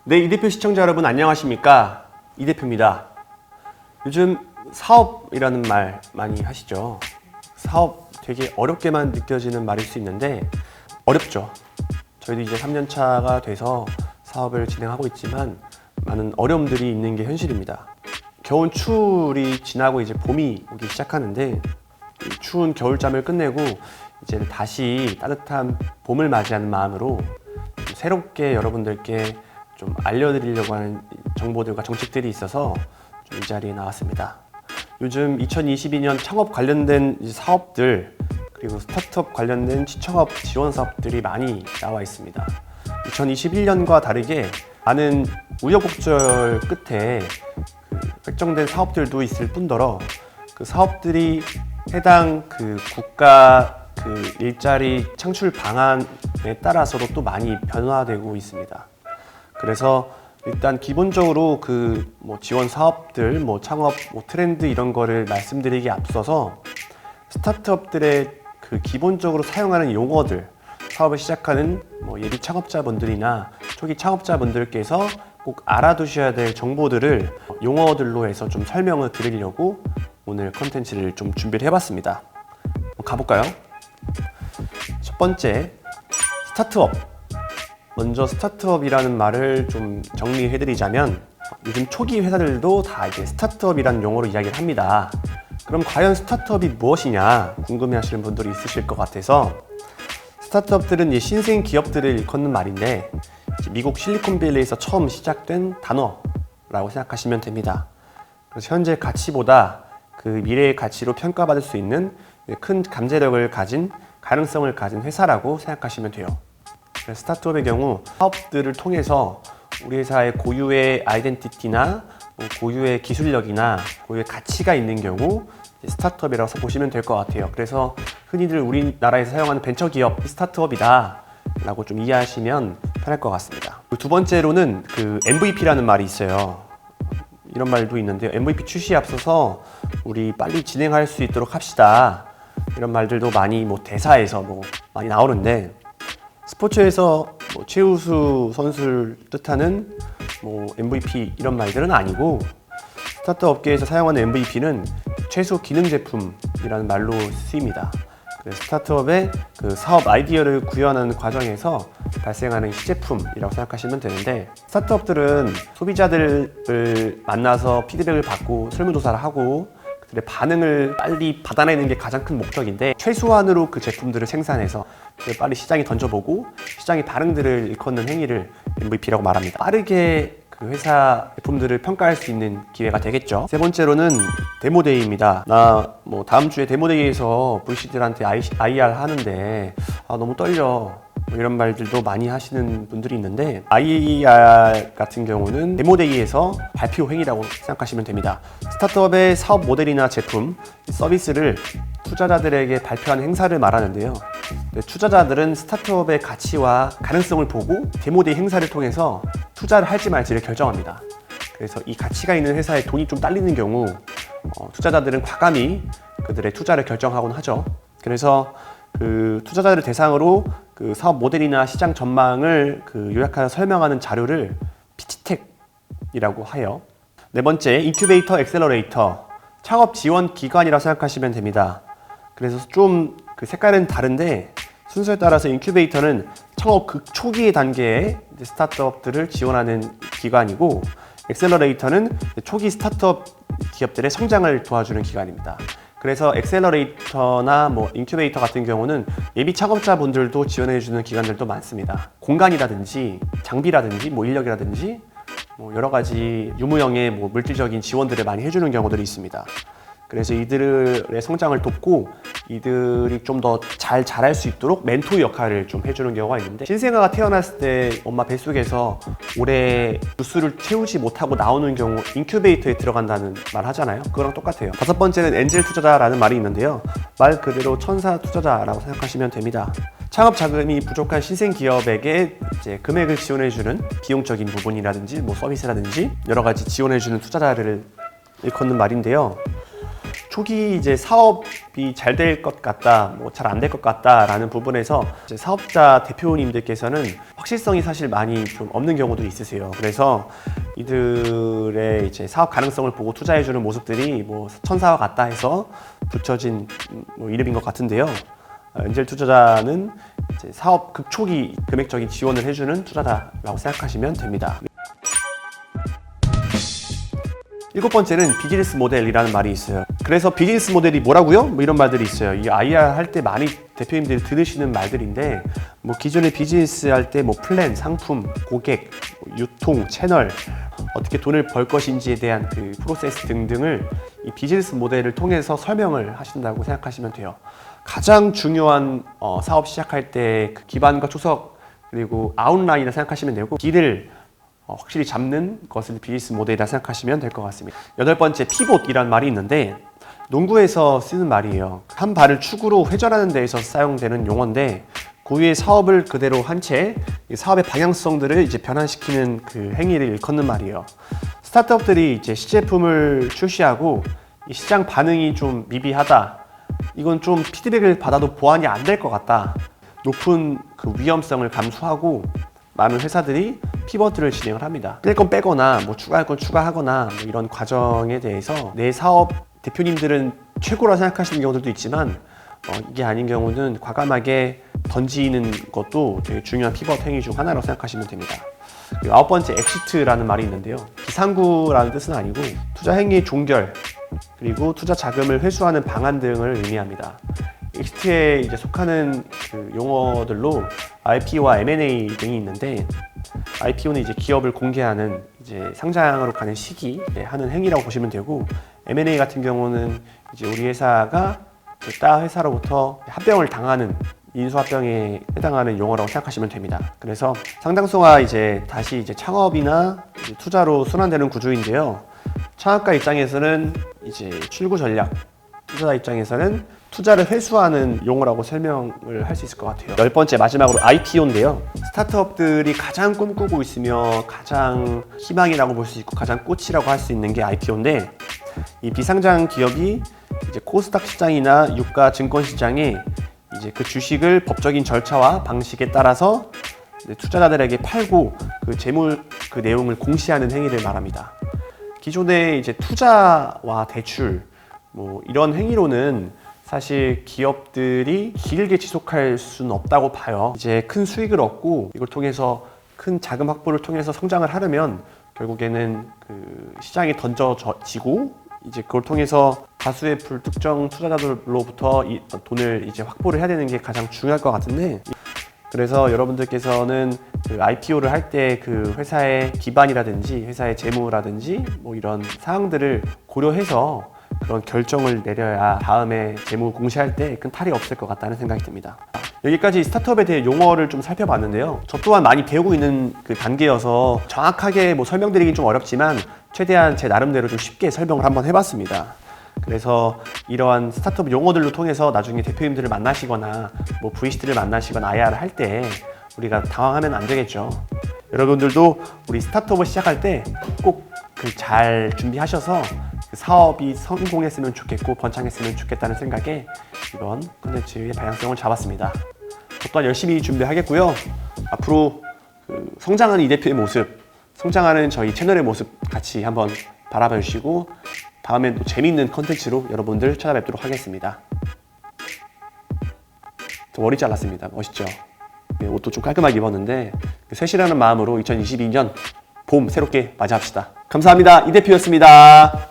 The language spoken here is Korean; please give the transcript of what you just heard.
네, 이 대표 시청자 여러분 안녕하십니까? 이 대표입니다. 요즘 사업이라는 말 많이 하시죠? 사업 되게 어렵게만 느껴지는 말일 수 있는데 어렵죠. 저희도 이제 3년 차가 돼서 사업을 진행하고 있지만 많은 어려움들이 있는 게 현실입니다. 겨울 추울이 지나고 이제 봄이 오기 시작하는데 추운 겨울잠을 끝내고 이제 다시 따뜻한 봄을 맞이하는 마음으로 새롭게 여러분들께 좀 알려드리려고 하는 정보들과 정책들이 있어서 좀 이 자리에 나왔습니다. 요즘 2022년 창업 관련된 사업들 그리고 스타트업 관련된 시청업 지원 사업들이 많이 나와 있습니다. 2021년과 다르게 많은 우여곡절 끝에 결정된 사업들도 있을 뿐더러 그 사업들이 해당 국가 일자리 창출 방안에 따라서도 또 많이 변화되고 있습니다. 그래서 일단 기본적으로 지원 사업들, 창업, 트렌드 이런 거를 말씀드리기 앞서서 스타트업들의 기본적으로 사용하는 용어들, 사업을 시작하는 예비 창업자분들이나 초기 창업자분들께서 꼭 알아두셔야 될 정보들을 용어들로 해서 좀 설명을 드리려고 오늘 컨텐츠를 좀 준비를 해봤습니다. 가볼까요? 첫 번째, 스타트업. 먼저 스타트업이라는 말을 좀 정리해드리자면 요즘 초기 회사들도 다 이제 스타트업이라는 용어로 이야기를 합니다. 그럼 과연 스타트업이 무엇이냐 궁금해하시는 분들이 있으실 것 같아서 스타트업들은 이 신생 기업들을 일컫는 말인데 미국 실리콘밸리에서 처음 시작된 단어라고 생각하시면 됩니다. 그래서 현재 가치보다 미래의 가치로 평가받을 수 있는 큰 잠재력을 가진 가능성을 가진 회사라고 생각하시면 돼요. 스타트업의 경우 사업들을 통해서 우리 회사의 고유의 아이덴티티나 고유의 기술력이나 고유의 가치가 있는 경우 스타트업이라고 보시면 될 것 같아요. 그래서 흔히들 우리나라에서 사용하는 벤처기업이 스타트업이다 라고 좀 이해하시면 편할 것 같습니다. 두 번째로는 MVP라는 말이 있어요. 이런 말도 있는데요. MVP 출시에 앞서서 우리 빨리 진행할 수 있도록 합시다. 이런 말들도 많이 대사에서 많이 나오는데 스포츠에서 최우수 선수를 뜻하는 MVP 이런 말들은 아니고 스타트업 업계에서 사용하는 MVP는 최소 기능 제품이라는 말로 쓰입니다. 그래서 스타트업의 사업 아이디어를 구현하는 과정에서 발생하는 시제품이라고 생각하시면 되는데 스타트업들은 소비자들을 만나서 피드백을 받고 설문조사를 하고 그들의 반응을 빨리 받아내는 게 가장 큰 목적인데 최소한으로 그 제품들을 생산해서 빨리 시장에 던져보고 시장의 반응들을 일컫는 행위를 MVP라고 말합니다. 빠르게 회사 제품들을 평가할 수 있는 기회가 되겠죠. 세 번째로는 데모데이입니다. 나 다음 주에 데모데이에서 VC들한테 IR 하는데 너무 떨려. 이런 말들도 많이 하시는 분들이 있는데 IR 같은 경우는 데모데이에서 발표 행위라고 생각하시면 됩니다. 스타트업의 사업 모델이나 제품, 서비스를 투자자들에게 발표하는 행사를 말하는데요. 투자자들은 스타트업의 가치와 가능성을 보고 데모데이 행사를 통해서 투자를 할지 말지를 결정합니다. 그래서 이 가치가 있는 회사에 돈이 좀 딸리는 경우 투자자들은 과감히 그들의 투자를 결정하곤 하죠. 그래서 투자자들을 대상으로 사업 모델이나 시장 전망을 요약하여 설명하는 자료를 피치텍이라고 하여 네 번째, 인큐베이터, 엑셀러레이터, 창업 지원 기관이라고 생각하시면 됩니다. 그래서 좀 색깔은 다른데 순서에 따라서 인큐베이터는 창업 초기의 단계에 스타트업들을 지원하는 기관이고 엑셀러레이터는 초기 스타트업 기업들의 성장을 도와주는 기관입니다. 그래서 엑셀러레이터나 인큐베이터 같은 경우는 예비 창업자분들도 지원해주는 기관들도 많습니다. 공간이라든지 장비라든지 인력이라든지 여러 가지 유무형의 물질적인 지원들을 많이 해주는 경우들이 있습니다. 그래서 이들의 성장을 돕고 이들이 좀 더 잘 자랄 수 있도록 멘토 역할을 좀 해주는 경우가 있는데 신생아가 태어났을 때 엄마 뱃속에서 오래 주스를 채우지 못하고 나오는 경우 인큐베이터에 들어간다는 말 하잖아요. 그거랑 똑같아요. 다섯 번째는 엔젤 투자자라는 말이 있는데요. 말 그대로 천사 투자자라고 생각하시면 됩니다. 창업 자금이 부족한 신생 기업에게 이제 금액을 지원해주는 비용적인 부분이라든지 서비스라든지 여러 가지 지원해주는 투자자를 일컫는 말인데요. 초기 이제 사업이 잘 될 것 같다, 뭐 잘 안 될 것 같다라는 부분에서 이제 사업자 대표님들께서는 확실성이 사실 많이 좀 없는 경우도 있으세요. 그래서 이들의 이제 사업 가능성을 보고 투자해주는 모습들이 뭐 천사와 같다 해서 붙여진 뭐 이름인 것 같은데요. 엔젤 투자자는 이제 사업 극초기 금액적인 지원을 해주는 투자자라고 생각하시면 됩니다. 일곱 번째는 비즈니스 모델이라는 말이 있어요. 그래서 비즈니스 모델이 뭐라고요? 뭐 이런 말들이 있어요. 이 IR 할 때 많이 대표님들이 들으시는 말들인데, 뭐 기존에 비즈니스 할 때 뭐 플랜, 상품, 고객, 유통, 채널, 어떻게 돈을 벌 것인지에 대한 그 프로세스 등등을 이 비즈니스 모델을 통해서 설명을 하신다고 생각하시면 돼요. 가장 중요한 사업 시작할 때 그 기반과 초석 그리고 아웃라인을 생각하시면 되고, 길을 확실히 잡는 것을 비즈니스 모델이라 생각하시면 될 것 같습니다. 여덟 번째, 피봇이라는 말이 있는데 농구에서 쓰는 말이에요. 한 발을 축으로 회전하는 데에서 사용되는 용어인데, 그 위에 사업을 그대로 한 채 사업의 방향성들을 이제 변환시키는 그 행위를 일컫는 말이에요. 스타트업들이 이제 시제품을 출시하고 이 시장 반응이 좀 미비하다, 이건 좀 피드백을 받아도 보완이 안 될 것 같다, 높은 그 위험성을 감수하고 많은 회사들이 피벗을 진행을 합니다. 뺄 건 빼거나 뭐 추가할 건 추가하거나 뭐 이런 과정에 대해서 내 사업 대표님들은 최고라 생각하시는 경우들도 있지만 이게 아닌 경우는 과감하게 던지는 것도 되게 중요한 피벗 행위 중 하나라고 생각하시면 됩니다. 그리고 아홉 번째, 엑시트라는 말이 있는데요. 비상구라는 뜻은 아니고 투자 행위의 종결 그리고 투자 자금을 회수하는 방안 등을 의미합니다. 엑시트에 이제 속하는 그 용어들로 IPO와 M&A 등이 있는데, IPO는 이제 기업을 공개하는 이제 상장으로 가는 시기 하는 행위라고 보시면 되고, M&A 같은 경우는 이제 우리 회사가 타 회사로부터 합병을 당하는 인수합병에 해당하는 용어라고 생각하시면 됩니다. 그래서 상장소가 이제 다시 이제 창업이나 이제 투자로 순환되는 구조인데요. 창업가 입장에서는 이제 출구 전략, 투자자 입장에서는 투자를 회수하는 용어라고 설명을 할 수 있을 것 같아요. 열 번째, 마지막으로 IPO인데요. 스타트업들이 가장 꿈꾸고 있으며 가장 희망이라고 볼 수 있고 가장 꽃이라고 할 수 있는 게 IPO인데, 이 비상장 기업이 이제 코스닥 시장이나 유가 증권 시장에 이제 그 주식을 법적인 절차와 방식에 따라서 투자자들에게 팔고 그 재물 그 내용을 공시하는 행위를 말합니다. 기존의 이제 투자와 대출 뭐 이런 행위로는 사실 기업들이 길게 지속할 수는 없다고 봐요. 이제 큰 수익을 얻고 이걸 통해서 큰 자금 확보를 통해서 성장을 하려면 결국에는 그 시장에 던져지고 이제 그걸 통해서 다수의 불특정 투자자들로부터 이 돈을 이제 확보를 해야 되는 게 가장 중요할 것 같은데, 그래서 여러분들께서는 그 IPO를 할 때 그 회사의 기반이라든지 회사의 재무라든지 뭐 이런 사항들을 고려해서 그런 결정을 내려야 다음에 재무 공시할 때 큰 탈이 없을 것 같다는 생각이 듭니다. 여기까지 스타트업에 대해 용어를 좀 살펴봤는데요. 저 또한 많이 배우고 있는 그 단계여서 정확하게 뭐 설명드리긴 좀 어렵지만 최대한 제 나름대로 좀 쉽게 설명을 한번 해봤습니다. 그래서 이러한 스타트업 용어들로 통해서 나중에 대표님들을 만나시거나 뭐 VC들을 만나시거나 IR을 할 때 우리가 당황하면 안 되겠죠. 여러분들도 우리 스타트업을 시작할 때 꼭 그 잘 준비하셔서 그 사업이 성공했으면 좋겠고 번창했으면 좋겠다는 생각에 이번 콘텐츠의 방향성을 잡았습니다. 저 또한 열심히 준비하겠고요. 앞으로 그 성장하는 이 대표의 모습, 성장하는 저희 채널의 모습 같이 한번 바라봐 주시고 다음엔 또 재미있는 콘텐츠로 여러분들 찾아뵙도록 하겠습니다. 저 머리 잘랐습니다. 멋있죠? 네, 옷도 좀 깔끔하게 입었는데 쇄신하는 마음으로 2022년 봄 새롭게 맞이합시다. 감사합니다. 이 대표였습니다.